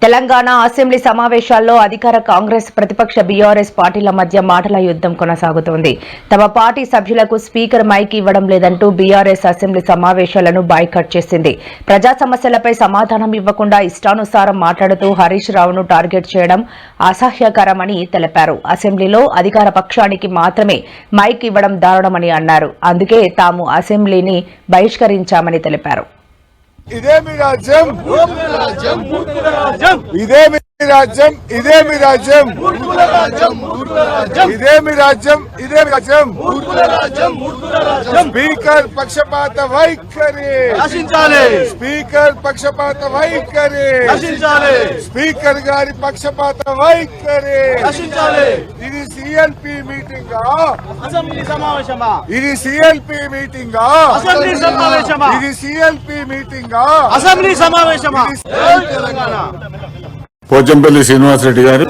Telangana assembly సమావేశాల్లో అధికార కాంగ్రెస్ ప్రతిపక్ష బీఆర్ఎస్ పార్టీల మధ్య మాటల యుద్ధం కొనసాగుతోంది. తమ పార్టీ సభ్యులకు స్పీకర్ మైక్ ఇవ్వడం లేదంటూ బీఆర్ఎస్ అసెంబ్లీ సమావేశాలను బాయ్కాట్ చేసింది. ప్రజా సమస్యలపై సమాధానం ఇవ్వకుండా ఇష్టానుసారం మాట్లాడుతూ హరీష్ రావును టార్గెట్ చేయడం అసహ్యకరమని తెలిపారు. అసెంబ్లీలో అధికార పక్షానికి మాత్రమే మైక్ ఇవ్వడం దారుణమని అన్నారు. అందుకే తాము అసెంబ్లీని బహిష్కరించామని తెలిపారు. ఇదే మీ రాజ్యం, ఇదే మీ రాజ్యం, ఇదే మీ రాజ్యం, ఇదే మీ రాజ్యం, ఇదే మీ రాజ్యం. స్పీకర్ పక్షపాత వైఖరి నశించాలి, స్పీకర్ పక్షపాత వైఖరి నశించాలి, స్పీకర్ గారి పక్షపాత వైఖరి నశించాలి. ఇది సిఎల్పి మీటింగ్, అసెంబ్లీ సమావేశమా? ఇది సిఎల్పి మీటింగ్, అసెంబ్లీ సమావేశమా? ఇది సిఎల్పి మీటింగ్, అసెంబ్లీ సమావేశమా? తెలంగాణ పోచంపల్లి శ్రీనివాసరెడ్డి గారు